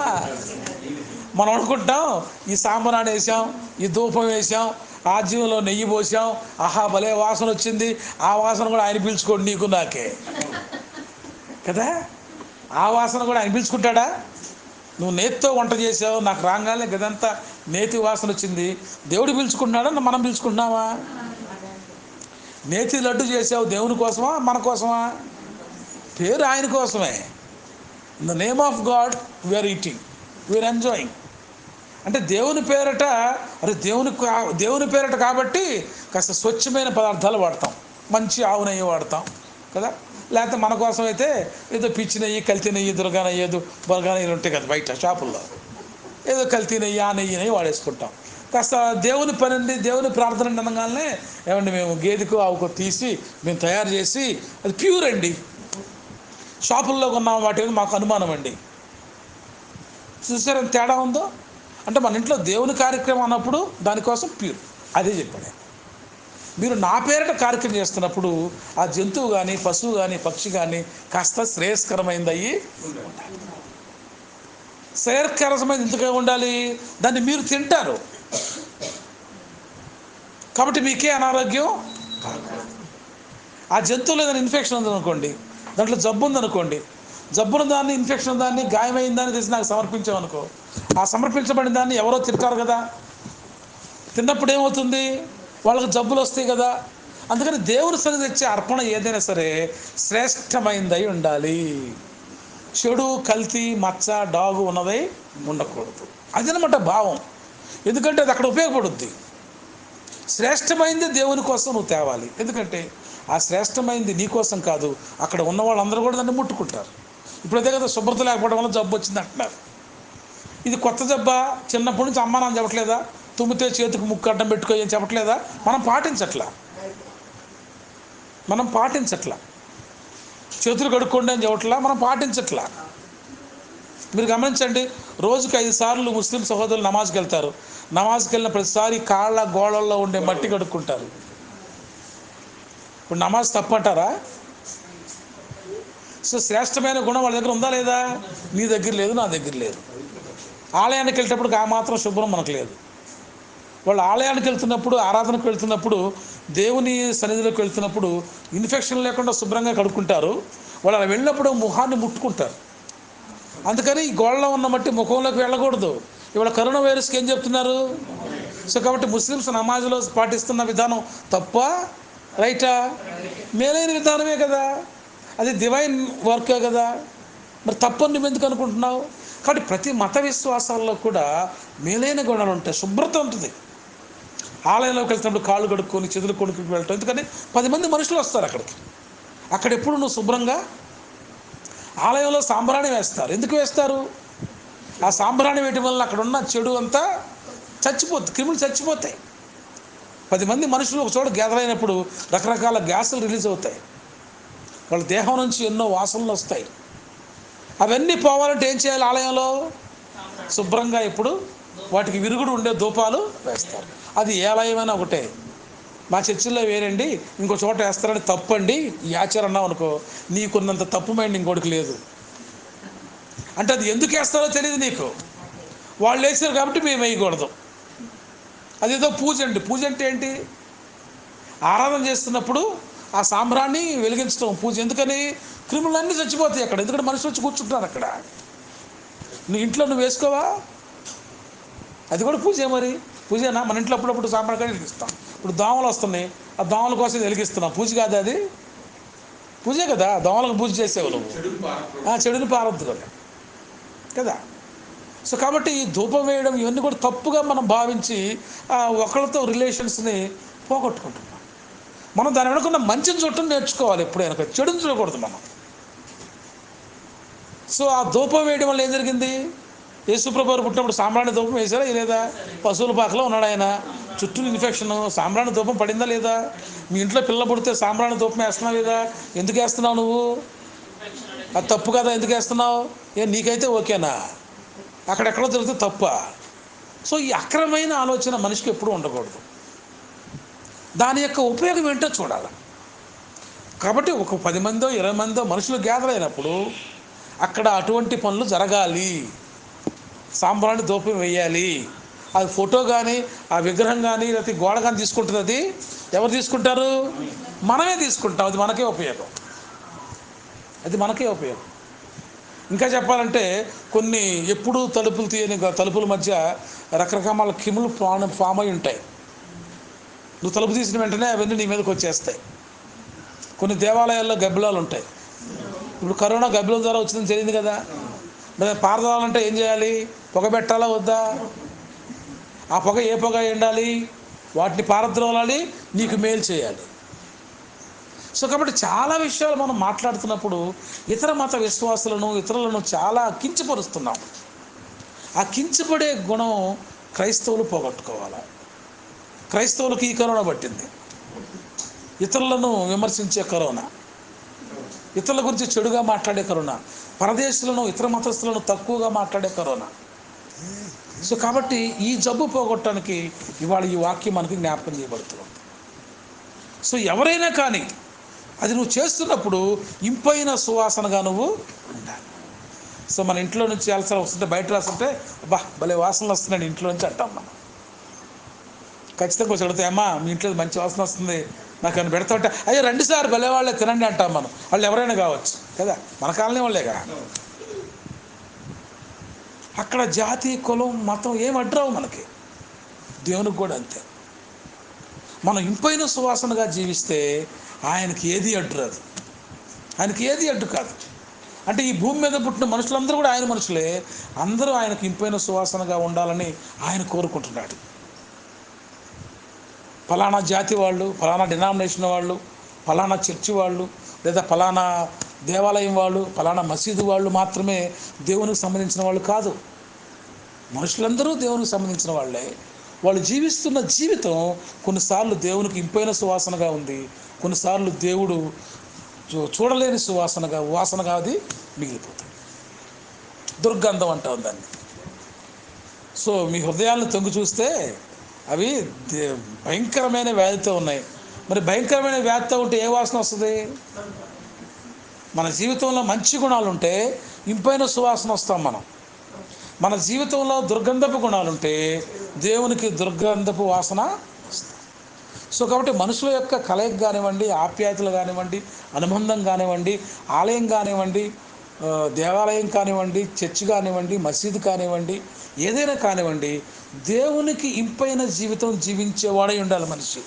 మనం అనుకుంటాం ఈ సాంబ్రాణి వేసాం, ఈ ధూపం వేసాం, ఆ జీవంలో నెయ్యి పోసాం, ఆహా భలే వాసన వచ్చింది, ఆ వాసన కూడా ఆయన పీల్చుకోండి నీకు నాకే కదా. ఆ వాసన కూడా ఆయన పీల్చుకుంటాడా? నువ్వు నేతితో వంట చేసావు, నాకు రాగానే గదంతా నేతి వాసన వచ్చింది, దేవుడు పీల్చుకుంటున్నాడా మనం పీల్చుకుంటున్నావా? నేతి లడ్డు చేసావు, దేవుని కోసమా మన కోసమా? పేరు ఆయన కోసమే. In the name of God we are eating, we are enjoying. అంటే దేవుని పేరట, అరే దేవుని పేరట కాబట్టి కాస్త స్వచ్ఛమైన పదార్థాలు వాడతాం, మంచి ఆవు నెయ్యి వాడతాం కదా. లేకపోతే మన కోసం అయితే ఏదో పిచ్చి నెయ్యి, కల్తీ నెయ్యి, దుర్గా నెయ్యి, బొరగా నెయ్యిలు ఉంటాయి కదా బయట షాపుల్లో, ఏదో కల్తీ నెయ్యి, ఆ నెయ్యి వాడేసుకుంటాం. కాస్త దేవుని పని అండి, దేవుని ప్రార్థన అనగానే ఏమండి మేము గేదెకు ఆవుకు తీసి మేము తయారు చేసి అది ప్యూర్ అండి, షాపుల్లో కొన్నాం వాటి మీద మాకు అనుమానం అండి. చూసారా తేడా ఉందో? అంటే మన ఇంట్లో దేవుని కార్యక్రమం అన్నప్పుడు దానికోసం ప్యూర్, అదే చెప్పాడు. మీరు నా పేరిట కార్యక్రమం చేస్తున్నప్పుడు ఆ జంతువు కానీ, పశువు కానీ, పక్షి కానీ కాస్త శ్రేయస్కరమైంది అయ్యి ఉండాలి. శ్రేయస్కరమైంది ఎందుకు ఉండాలి? దాన్ని మీరు తింటారు కాబట్టి మీకే అనారోగ్యం కాకూడదు. ఆ జంతువులో ఏదైనా ఇన్ఫెక్షన్ ఉందనుకోండి, దాంట్లో జబ్బు ఉందనుకోండి, జబ్బున దాన్ని, ఇన్ఫెక్షన్ దాన్ని, గాయమైన దాన్ని తెచ్చి నాకు సమర్పించామనుకో, ఆ సమర్పించబడిన దాన్ని ఎవరో తింటారు కదా. తిన్నప్పుడు ఏమవుతుంది? వాళ్ళకి జబ్బులు వస్తాయి కదా. అందుకని దేవుని సన్నిధి తెచ్చే అర్పణ ఏదైనా సరే శ్రేష్టమైందై ఉండాలి. చెడు, కల్తీ, మచ్చ, డాగు ఉన్నదై ఉండకూడదు. అదనమాట భావం. ఎందుకంటే అది అక్కడ ఉపయోగపడుద్ది. శ్రేష్టమైంది దేవుని కోసం నువ్వు తేవాలి. ఎందుకంటే ఆ శ్రేష్టమైంది నీ కోసం కాదు, అక్కడ ఉన్న వాళ్ళందరూ కూడా దాన్ని ముట్టుకుంటారు. ఇప్పుడు అదే కదా, శుభ్రత లేకపోవడం వల్ల జబ్బు వచ్చింది అంటున్నారు. ఇది కొత్త జబ్బా? చిన్నప్పటి నుంచి అమ్మ నాన్న చెప్పట్లేదా? తుమ్మితే చేతికి ముక్కు అడ్డం పెట్టుకో అని చెప్పట్లేదా? మనం పాటించట్లా. చేతులు కడుక్కోండి అని చెప్పట్లా, మనం పాటించట్లా. మీరు గమనించండి, రోజుకి 5 సార్లు ముస్లిం సహోదరులు నమాజ్కి వెళ్తారు. నమాజ్కి వెళ్ళిన ప్రతిసారి కాళ్ళ గోళల్లో ఉండే మట్టి కడుక్కుంటారు. ఇప్పుడు నమాజ్ తప్పంటారా? సో శ్రేష్టమైన గుణం వాళ్ళ దగ్గర ఉందా లేదా? నీ దగ్గర లేదు, నా దగ్గర లేదు. ఆలయానికి వెళ్ళేటప్పుడు ఆ మాత్రం శుభ్రం మనకు లేదు. వాళ్ళు ఆలయానికి వెళ్తున్నప్పుడు, ఆరాధనకు వెళ్తున్నప్పుడు, దేవుని సన్నిధిలోకి వెళ్తున్నప్పుడు ఇన్ఫెక్షన్ లేకుండా శుభ్రంగా కడుక్కుంటారు. వాళ్ళు అలా వెళ్ళినప్పుడు ముఖాన్ని ముట్టుకుంటారు. అందుకని ఈ గోళ్ళలో ఉన్న మట్టి ముఖంలోకి వెళ్ళకూడదు. ఇవాళ కరోనా వైరస్కి ఏం చెప్తున్నారు? సో కాబట్టి ముస్లిమ్స్ నమాజ్లో పాటిస్తున్న విధానం తప్ప రైటా? మేలైన విధానమే కదా, అది డివైన్ వర్కే కదా. మరి తప్పని నువ్వు ఎందుకు అనుకుంటున్నావు? కాబట్టి ప్రతి మత విశ్వాసాల్లో కూడా మేలైన గుణాలు ఉంటాయి, శుభ్రత ఉంటుంది. ఆలయంలోకి వెళ్తున్నప్పుడు కాళ్ళు కడుక్కొని చేతులు కొడుకుని వెళ్ళటం. ఎందుకంటే 10 మంది మనుషులు వస్తారు అక్కడికి. అక్కడ ఎప్పుడు నువ్వు శుభ్రంగా, ఆలయంలో సాంబ్రాణి వేస్తారు. ఎందుకు వేస్తారు? ఆ సాంబ్రాణి వేయటం వల్ల అక్కడ ఉన్న చెడు అంతా చచ్చిపోతుంది, క్రిములు చచ్చిపోతాయి. 10 మంది మనుషులు ఒక చోట గ్యాదర్ అయినప్పుడు రకరకాల గ్యాసులు రిలీజ్ అవుతాయి, వాళ్ళ దేహం నుంచి ఎన్నో వాసనలు వస్తాయి. అవన్నీ పోవాలంటే ఏం చేయాలి? ఆలయంలో శుభ్రంగా ఇప్పుడు వాటికి విరుగుడు ఉండే ధూపాలు వేస్తారు. అది ఏ ఆలయమైనా ఒకటే. మా చర్చిల్లో వేరండి, ఇంకో చోట వేస్తారని తప్పండి ఈ ఆచారం అన్నావు అనుకో, నీకున్నంత తప్పు మైండ్ ఇంకోటికి లేదు. అంటే అది ఎందుకు వేస్తారో తెలియదు నీకు, వాళ్ళు వేసారు కాబట్టి మేము వేయకూడదు. అదేదో పూజ అండి. పూజ అంటే ఏంటి? ఆరాధన చేస్తున్నప్పుడు ఆ సాంబ్రాన్ని వెలిగించడం పూజ. ఎందుకని? క్రిములన్నీ చచ్చిపోతాయి అక్కడ, ఎందుకంటే మనుషులు వచ్చి కూర్చుంటున్నారు అక్కడ. నీ ఇంట్లో నువ్వు వేసుకోవా? అది కూడా పూజే. మరి పూజేనా? మన ఇంట్లో అప్పుడప్పుడు సాంబ్రాన్ని వెలిగిస్తాం. ఇప్పుడు దోమలు వస్తున్నాయి, ఆ దోమల కోసం వెలిగిస్తున్నాం, పూజ కాదు అది? పూజే కదా. దోమలకు పూజ చేసేవు నువ్వు, చెడుని పారద్దు కదా. సో కాబట్టి ఈ ధూపం వేయడం ఇవన్నీ కూడా తప్పుగా మనం భావించి ఒకరితో రిలేషన్స్ని పోగొట్టుకుంటున్నాం. మనం దాని వెనుకున్న మంచిని చూడటం నేర్చుకోవాలి, ఎప్పుడైనా చెడుని చూడకూడదు మనం. సో ఆ ధూపం వేయడం వల్ల ఏం జరిగింది? యేసుప్రభు వారు పుట్టినప్పుడు సాంబ్రాణి ధూపం వేసారా లేదా? పశువుల పాకలో ఉన్నాడు ఆయన, చుట్టూ ఇన్ఫెక్షన్, సాంబ్రాణి ధూపం పడిందా లేదా? మీ ఇంట్లో పిల్ల పుడితే సాంబ్రాణి ధూపం వేస్తున్నావు లేదా? ఎందుకు వేస్తున్నావు నువ్వు? అది తప్పు కదా, ఎందుకు వేస్తున్నావు? నీకైతే ఓకేనా? అక్కడెక్కడో జరిగితే తప్ప. సో ఈ అక్రమైన ఆలోచన మనిషికి ఎప్పుడూ ఉండకూడదు. దాని యొక్క ఉపయోగం ఏంటో చూడాలి. కాబట్టి ఒక 10 మందో 20 మందో మనుషులు గ్యాదర్ అయినప్పుడు అక్కడ అటువంటి పనులు జరగాలి. సాంబ్రాణి ధూపం వేయాలి. అది ఫోటో కానీ ఆ విగ్రహం కానీ లేకపోతే గోడ కానీ తీసుకుంటుంది. అది ఎవరు తీసుకుంటారు? మనమే తీసుకుంటాం. అది మనకే ఉపయోగం, అది మనకే ఉపయోగం. ఇంకా చెప్పాలంటే కొన్ని ఎప్పుడు తలుపులు తీయని తలుపుల మధ్య రకరకాల క్రిములు ఫామ్ అయి ఉంటాయి. నువ్వు తలుపు తీసిన వెంటనే అవన్నీ నీ మీదకి వచ్చేస్తాయి. కొన్ని దేవాలయాల్లో గబ్బిలాలు ఉంటాయి. ఇప్పుడు కరోనా గబ్బిలం ద్వారా వచ్చిందని తెలియదు కదా. మరి పారదోలాలంటే ఏం చేయాలి? పొగ పెట్టాలా వద్దా? ఆ పొగ ఏ పొగ ఎండాలి? వాటిని పారద్రోలాలి, నీకు మేలు చేయాలి. సో కాబట్టి చాలా విషయాలు మనం మాట్లాడుతున్నప్పుడు ఇతర మత విశ్వాసులను ఇతరులను చాలా కించపరుస్తున్నాం. ఆ కించపడే గుణం క్రైస్తవులు పోగొట్టుకోవాలి. క్రైస్తవులకు ఈ కరోనా పట్టింది, ఇతరులను విమర్శించే కరోనా, ఇతరుల గురించి చెడుగా మాట్లాడే కరోనా, పరదేశులను ఇతర మతస్థులను తక్కువగా మాట్లాడే కరోనా. సో కాబట్టి ఈ జబ్బు పోగొట్టడానికి ఇవాళ ఈ వాక్యం మనకి జ్ఞాపకం చేయబడుతుంది. సో ఎవరైనా కానీ అది నువ్వు చేస్తున్నప్పుడు ఇంపైన సువాసనగా నువ్వు ఉండాలి. సో మన ఇంట్లో నుంచి అలసర వస్తుంటే బయట రాస్తుంటే భలే వాసనలు వస్తున్నాయి ఇంట్లో నుంచి అంటాం మనం. ఖచ్చితంగా వచ్చి అడుగుతాయి, అమ్మా మీ ఇంట్లో మంచి వాసన వస్తుంది నాకు అని పెడతా ఉంటే, అయ్యో 2 సార్లు భలే వాళ్ళే తినండి అంటాం మనం. వాళ్ళు ఎవరైనా కావచ్చు కదా, మన కాలనీ వాళ్ళే కదా. అక్కడ జాతి కులం మతం ఏం అడ్రావు మనకి, దేవునికి కూడా అంతే. మనం ఇంపైన సువాసనగా జీవిస్తే ఆయనకి ఏది అడ్డు రాదు, ఆయనకి ఏది అడ్డు కాదు. అంటే ఈ భూమి మీద పుట్టిన మనుషులందరూ కూడా ఆయన మనుషులే, అందరూ ఆయనకి ఇంపైన సువాసనగా ఉండాలని ఆయన కోరుకుంటున్నాడు. ఫలానా జాతి వాళ్ళు, ఫలానా డినామినేషన్ వాళ్ళు, ఫలానా చర్చి వాళ్ళు, లేదా ఫలానా దేవాలయం వాళ్ళు, ఫలానా మసీదు వాళ్ళు మాత్రమే దేవునికి సంబంధించిన వాళ్ళు కాదు. మనుషులందరూ దేవునికి సంబంధించిన వాళ్ళే. వాళ్ళు జీవిస్తున్న జీవితం కొన్నిసార్లు దేవునికి ఇంపైన సువాసనగా ఉంది, కొన్నిసార్లు దేవుడు చూడలేని వాసనగా అది మిగిలిపోతుంది. దుర్గంధం అంటాం దాన్ని. సో మీ హృదయాలను తొంగి చూస్తే అవి భయంకరమైన వ్యాధితో ఉన్నాయి. మరి భయంకరమైన వ్యాధితో ఉంటే ఏ వాసన వస్తుంది? మన జీవితంలో మంచి గుణాలు ఉంటే ఇంపైన సువాసన వస్తాం మనం. మన జీవితంలో దుర్గంధపు గుణాలుంటే దేవునికి దుర్గంధపు వాసన వస్తుంది. సో కాబట్టి మనుషుల యొక్క కలయిక కానివ్వండి, ఆప్యాయతలు కానివ్వండి, అనుబంధం కానివ్వండి, ఆలయం కానివ్వండి, దేవాలయం కానివ్వండి, చర్చి కానివ్వండి, మసీదు కానివ్వండి, ఏదైనా కానివ్వండి, దేవునికి ఇంపైన జీవితం జీవించేవాడై ఉండాలి మనిషి.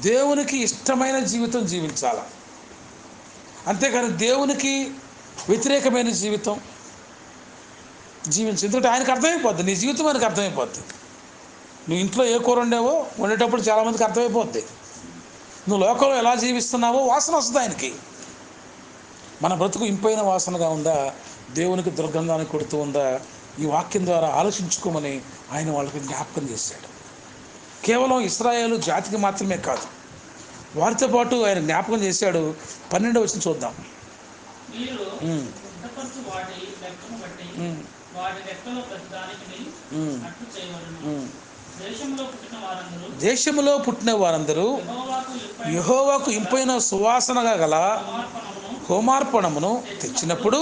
దేవునికి ఇష్టమైన జీవితం జీవించాలి, అంతేకాని దేవునికి వ్యతిరేకమైన జీవితం జీవించు. ఎందుకంటే ఆయనకు అర్థమైపోద్ది, నీ జీవితం ఆయనకు అర్థమైపోద్ది. నువ్వు ఇంట్లో ఏ కూర వండేటప్పుడు చాలామందికి అర్థమైపోద్ది. నువ్వు లోకంలో ఎలా జీవిస్తున్నావో వాసన వస్తుంది ఆయనకి. మన బ్రతుకు ఇంపైన వాసనగా ఉందా, దేవునికి దుర్గంధాన్ని కొడుతూ ఉందా, ఈ వాక్యం ద్వారా ఆలోచించుకోమని ఆయన వాళ్ళకి జ్ఞాపకం చేశాడు. కేవలం ఇశ్రాయేలు జాతికి మాత్రమే కాదు, వారితో పాటు ఆయన జ్ఞాపకం చేశాడు. 12వ వచనం చూద్దాం. మీరు ఉమ్, సిద్ధపరచు వాటి లెక్కను బట్టి ఉమ్, వాటి లెక్కలో ప్రతిదానికిని ఉమ్, అట్లు చేయవలెను. ఉమ్. దేశంలో పుట్టిన వారందరూ దేశంలో పుట్టిన వారందరూ యెహోవాకు ఇంపైన యెహోవాకు ఇంపైన సువాసనగా గల సమర్పణమును హోమార్పణమును తెచ్చినప్పుడు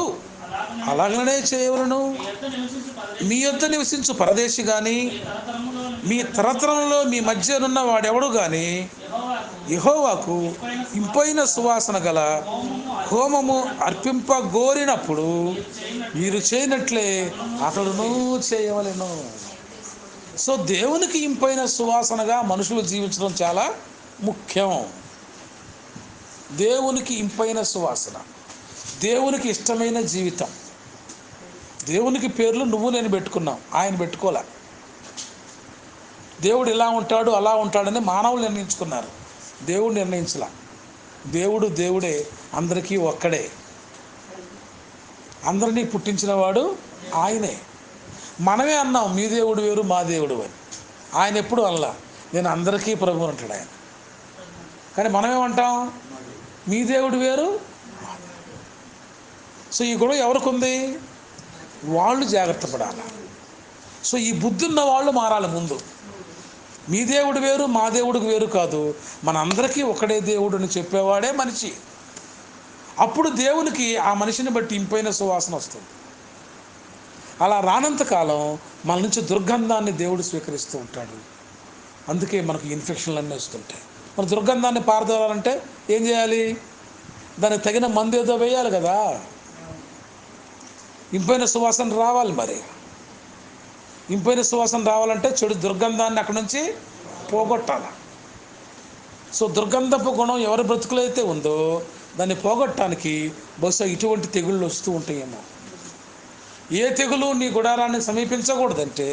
అలాగనే అలాగనే చేయవలను. మీ యొద్ద నివసించు పరదేశి మీ యొద్ద నివసించు పరదేశి గాని, మీ తరతరములో మీ తరతరంలో మీ మధ్యనున్న వాడెవడు గాని యెహోవాకు యెహోవాకు ఇంపైన సువాసన గల హోమము అర్పింపగోరినప్పుడు మీరు చేయనట్లే అతడును చేయవలెను. సో దేవునికి ఇంపైన సువాసనగా మనుషులు జీవించడం చాలా ముఖ్యం. దేవునికి ఇంపైన సువాసన, దేవునికి ఇష్టమైన జీవితం. దేవునికి పేర్లు నువ్వు నేను పెట్టుకున్నాం, ఆయన పెట్టుకోలే. దేవుడు ఇలా ఉంటాడు అలా ఉంటాడని మానవులు నిర్ణయించుకున్నారు, దేవుడు నిర్ణయించలా. దేవుడు దేవుడే, అందరికీ ఒక్కడే. అందరినీ పుట్టించిన వాడు ఆయనే. మనమే అన్నాం మీ దేవుడు వేరు మా దేవుడు అని. ఆయన ఎప్పుడు అనలా, నేను అందరికీ ప్రభు అంటాడు ఆయన. కానీ మనమేమంటాం, మీ దేవుడు వేరు. సో ఈ గొడవ ఎవరికి ఉంది? వాళ్ళు జాగ్రత్త పడాలి. సో ఈ బుద్ధి ఉన్న వాళ్ళు మారాలి ముందు. మీ దేవుడు వేరు మా దేవుడికి వేరు కాదు, మన అందరికీ ఒకడే దేవుడు అని చెప్పేవాడే మనిషి. అప్పుడు దేవునికి ఆ మనిషిని బట్టి ఇంపైన సువాసన వస్తుంది. అలా రానంతకాలం మన నుంచి దుర్గంధాన్ని దేవుడు స్వీకరిస్తూ ఉంటాడు. అందుకే మనకు ఇన్ఫెక్షన్లు అన్నీ వస్తుంటాయి. మన దుర్గంధాన్ని పారదోలాలంటే ఏం చేయాలి? దానికి తగిన మందు ఏదో వేయాలి కదా. ఇంపైన సువాసన రావాలి. మరి ఇంపైన సువాసన రావాలంటే చెడు దుర్గంధాన్ని అక్కడి నుంచి పోగొట్టాలి. సో దుర్గంధపు గుణం ఎవరి బ్రతుకులో అయితే ఉందో దాన్ని పోగొట్టడానికి బహుశా ఇటువంటి తెగుళ్ళు వస్తూ ఉంటాయేమో. ఏ తెగులు నీ గుడారాన్ని సమీపించకూడదంటే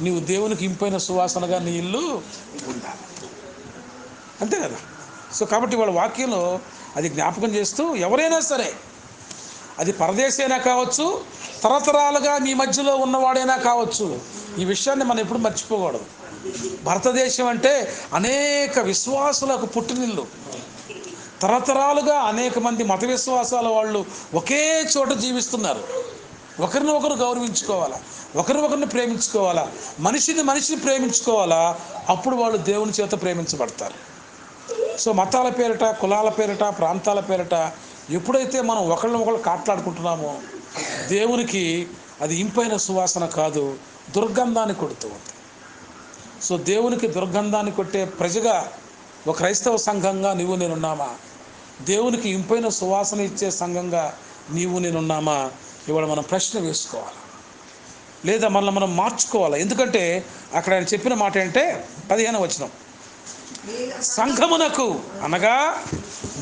నీవు దేవునికి ఇంపైన సువాసనగా నీ ఇల్లు ఉండాలి. అంతే కదా. సో కాబట్టి వాళ్ళ వాక్యంలో అది జ్ఞాపకం చేస్తూ, ఎవరైనా సరే, అది పరదేశైనా కావచ్చు, తరతరాలుగా మీ మధ్యలో ఉన్నవాడైనా కావచ్చు, ఈ విషయాన్ని మనం ఎప్పుడు మర్చిపోకూడదు. భారతదేశం అంటే అనేక విశ్వాసులకు పుట్టినిల్లు. తరతరాలుగా అనేక మంది మత విశ్వాసాల వాళ్ళు ఒకే చోట జీవిస్తున్నారు. ఒకరిని ఒకరు గౌరవించుకోవాలా, ఒకరిని ప్రేమించుకోవాలా, మనిషిని ప్రేమించుకోవాలా. అప్పుడు వాళ్ళు దేవుని చేత ప్రేమించబడతారు. సో మతాల పేరిట, కులాల పేరిట, ప్రాంతాల పేరిట ఎప్పుడైతే మనం ఒకళ్ళు కాట్లాడుకుంటున్నామో దేవునికి అది ఇంపైన సువాసన కాదు, దుర్గంధాన్ని కొడుతూ ఉంది. సో దేవునికి దుర్గంధాన్ని కొట్టే ప్రజగా ఒక క్రైస్తవ సంఘంగా నీవు నేనున్నామా? దేవునికి ఇంపైన సువాసన ఇచ్చే సంఘంగా నీవు నేనున్నామా? ఇవాళ మనం ప్రశ్న వేసుకోవాలి, లేదా మనల్ని మనం మార్చుకోవాలి. ఎందుకంటే అక్కడ ఆయన చెప్పిన మాట ఏంటంటే 15వ వచనం, సంఘమునకు అనగా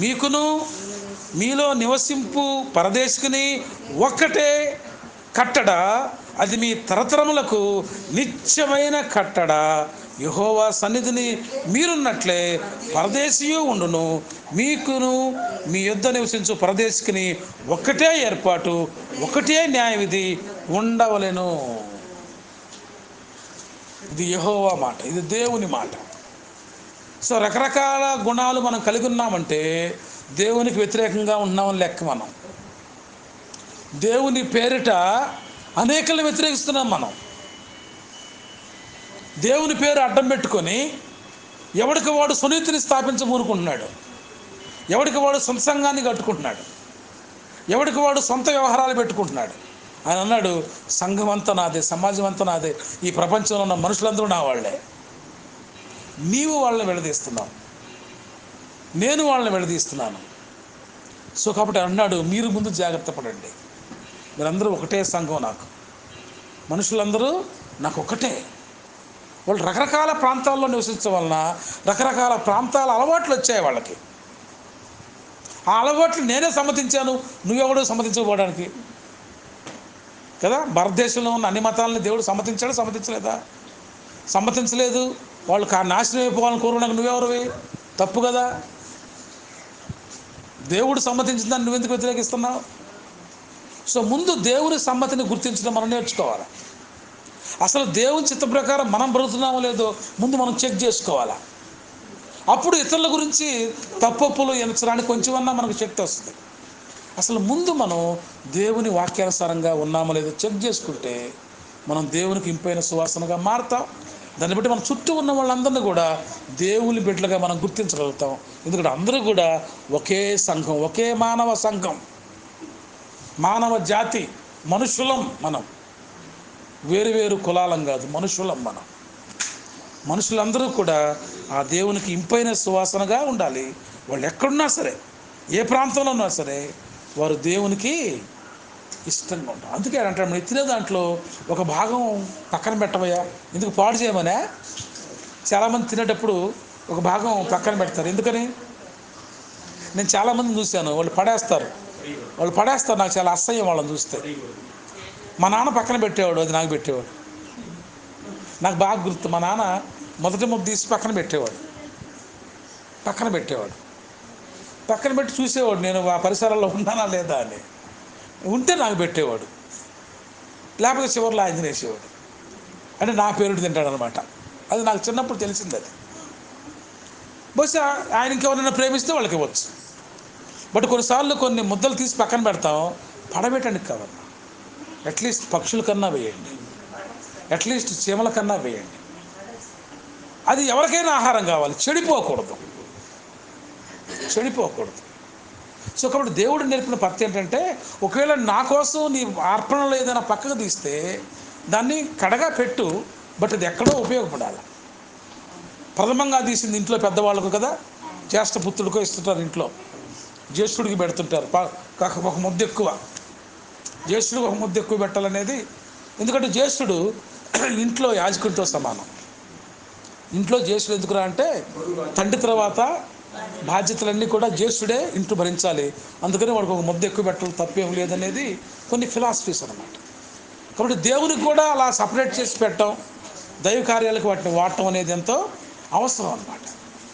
మీకును మీలో నివసింపు పరదేశికుని ఒక్కటే కట్టడ, అది మీ తరతరములకు నిత్యమైన కట్టడ. యెహోవా సన్నిధిని మీరున్నట్లే పరదేశియు ఉండును, మీకును మీ యొద్ద నివసించు పరదేశికుని ఒక్కటే ఏర్పాటు, ఒకటే న్యాయవిధి ఉండవలెను. ఇది యెహోవా మాట, ఇది దేవుని మాట. సో రకరకాల గుణాలు మనం కలిగి ఉన్నామంటే దేవునికి వ్యతిరేకంగా ఉన్నామని లెక్క. మనం దేవుని పేరిట అనేకలను వ్యతిరేకిస్తున్నాం. మనం దేవుని పేరు అడ్డం పెట్టుకొని ఎవడికి వాడు సునీతిని స్థాపించబూనుకుంటున్నాడు, ఎవడికి వాడు సొంత సంఘాన్ని కట్టుకుంటున్నాడు, ఎవడికి వాడు సొంత వ్యవహారాలు పెట్టుకుంటున్నాడు. ఆయన అన్నాడు, సంఘం అంతా నాదే, సమాజం అంతా నాదే, ఈ ప్రపంచంలో ఉన్న మనుషులందరూ నా వాళ్ళే. నీవు వాళ్ళని విడదీస్తున్నావు, నేను వాళ్ళని విడదీస్తున్నాను. సో కాబట్టి అన్నాడు, మీరు ముందు జాగ్రత్త పడండి, మీరందరూ ఒకటే సంఘం, నాకు మనుషులందరూ నాకు ఒకటే. వాళ్ళు రకరకాల ప్రాంతాల్లో నివసించడం వలన రకరకాల ప్రాంతాల అలవాట్లు వచ్చాయి వాళ్ళకి. ఆ అలవాట్లు నేనే సమ్మతించాను, నువ్వెవడో సమ్మతించకపోవడానికి కదా. భారతదేశంలో ఉన్న అన్ని మతాలని దేవుడు సమ్మతించాడు, సమ్మతించలేదా? సమ్మతించలేదు. వాళ్ళు నాశనం అయిపోవాలని కోరుకున్నాక నువ్వెవరివి? తప్పు కదా. దేవుడు సమ్మతించిన దాన్ని నువ్వెందుకు వ్యతిరేకిస్తున్నావు? సో ముందు దేవుని సమ్మతిని గుర్తించడం మనం నేర్చుకోవాలి. అసలు దేవుని చిత్త ప్రకారం మనం బ్రతుకుతున్నామో లేదో ముందు మనం చెక్ చేసుకోవాలా. అప్పుడు ఇతరుల గురించి తప్పొప్పులు ఎంచడానికి కొంచెమన్నా మనకు శక్తి వస్తుంది. అసలు ముందు మనం దేవుని వాక్యానుసారంగా ఉన్నామో లేదో చెక్ చేసుకుంటే మనం దేవునికి ఇంపైన సువాసనగా మారుతాం. దాన్ని బట్టి మన చుట్టూ ఉన్న వాళ్ళందరినీ కూడా దేవుని బిడ్డలుగా మనం గుర్తించగలుగుతాం. ఎందుకంటే అందరూ కూడా ఒకే సంఘం, ఒకే మానవ సంఘం, మానవ జాతి, మనుషులం మనం. వేరు వేరు కులాలం కాదు, మనుషులం మనం. మనుషులందరూ కూడా ఆ దేవునికి ఇంపైన సువాసనగా ఉండాలి. వాళ్ళు ఎక్కడున్నా సరే, ఏ ప్రాంతంలో ఉన్నా సరే, వారు దేవునికి ఇష్టంగా ఉంటారు. అందుకే అంటాడు, మనం తినే దాంట్లో ఒక భాగం పక్కన పెట్టవయ్యా, ఎందుకు పాడు చేయమనే. చాలామంది తినేటప్పుడు ఒక భాగం పక్కన పెడతారు. ఎందుకని? నేను చాలామందిని చూశాను, వాళ్ళు పడేస్తారు. నాకు చాలా అసహ్యం వాళ్ళని చూస్తే. మా నాన్న పక్కన పెట్టేవాడు, అది నాకు పెట్టేవాడు. నాకు బాగా గుర్తు, మా నాన్న మొదటి ముద్ద తీసి పక్కన పెట్టేవాడు. పక్కన పెట్టి చూసేవాడు నేను ఆ పరిసరాల్లో ఉన్నానా లేదా అని. ఉంటే నాకు పెట్టేవాడు, లేకపోతే చివరిలో ఆయన తినేసేవాడు. అంటే నా పేరుడు తింటాడు అనమాట. అది నాకు చిన్నప్పుడు తెలిసింది. అది బహుశా ఆయనకి ఎవరైనా ప్రేమిస్తే వాళ్ళకి ఇవ్వచ్చు. బట్ కొన్నిసార్లు కొన్ని ముద్దలు తీసి పక్కన పెడతాం, పడబెట్టడానికి కాదమ్మా. అట్లీస్ట్ పక్షుల కన్నా వేయండి, అట్లీస్ట్ చీమల కన్నా వేయండి. అది ఎవరికైనా ఆహారం కావాలి, చెడిపోకూడదు. సో కాబట్టి దేవుడు నేర్పిన పద్ధతి ఏంటంటే, ఒకవేళ నా కోసం నీ అర్పణలో ఏదైనా పక్కకు తీస్తే దాన్ని కడగా పెట్టు, బట్ అది ఎక్కడో ఉపయోగపడాలి. ప్రథమంగా తీసింది ఇంట్లో పెద్దవాళ్ళకు కదా, జ్యేష్ఠపుత్రుడికో ఇస్తుంటారు. ఇంట్లో జ్యేష్ఠుడికి పెడుతుంటారు ఒక ముద్ద ఎక్కువ. జ్యేష్ఠుడికి ఒక ముద్ద ఎక్కువ పెట్టాలనేది, ఎందుకంటే జ్యేష్ఠుడు ఇంట్లో యాజకుడితో సమానం. ఇంట్లో జ్యేష్ఠుడు ఎందుకురా అంటే, తండ్రి తర్వాత బాధ్యతలన్నీ కూడా జ్యేష్ఠుడే ఇంట్లో భరించాలి. అందుకని వాడికి ఒక ముద్ద ఎక్కువ పెట్టడం తప్పేం లేదనేది కొన్ని ఫిలాసఫీస్ అన్నమాట. కాబట్టి దేవునికి కూడా అలా సపరేట్ చేసి పెట్టడం, దైవ కార్యాలకు వాటిని వాడటం అనేది ఎంతో అవసరం అన్నమాట.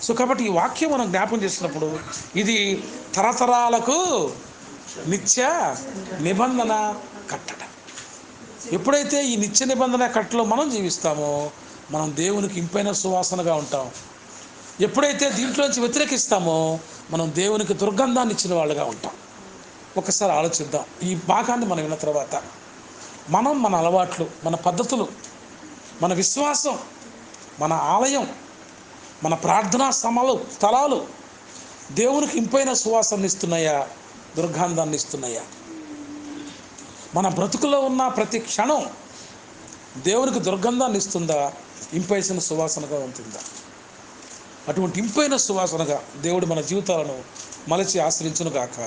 సో కాబట్టి ఈ వాక్యం మనం జ్ఞాపకం చేసినప్పుడు, ఇది తరతరాలకు నిత్య నిబంధన కట్టడ. ఎప్పుడైతే ఈ నిత్య నిబంధన కట్టలో మనం జీవిస్తామో మనం దేవునికి ఇంపైన సువాసనగా ఉంటాం. ఎప్పుడైతే దీంట్లోంచి వ్యతిరేకిస్తామో మనం దేవునికి దుర్గంధాన్ని ఇచ్చిన వాళ్ళుగా ఉంటాం. ఒకసారి ఆలోచిద్దాం. ఈ భాగాన్ని మనం విన్న తర్వాత మనం మన అలవాట్లు, మన పద్ధతులు, మన విశ్వాసం, మన ఆలయం, మన ప్రార్థనా స్థలాలు దేవునికి ఇంపైన సువాసనని ఇస్తున్నాయా, దుర్గంధాన్ని ఇస్తున్నాయా? మన బ్రతుకులో ఉన్న ప్రతి క్షణం దేవునికి దుర్గంధాన్ని ఇస్తుందా, ఇంపైన సువాసనగా ఉంటుందా? అటువంటి ఇంపైన సువాసనగా దేవుడు మన జీవితాలను మలచి ఆశ్రయించును గాక.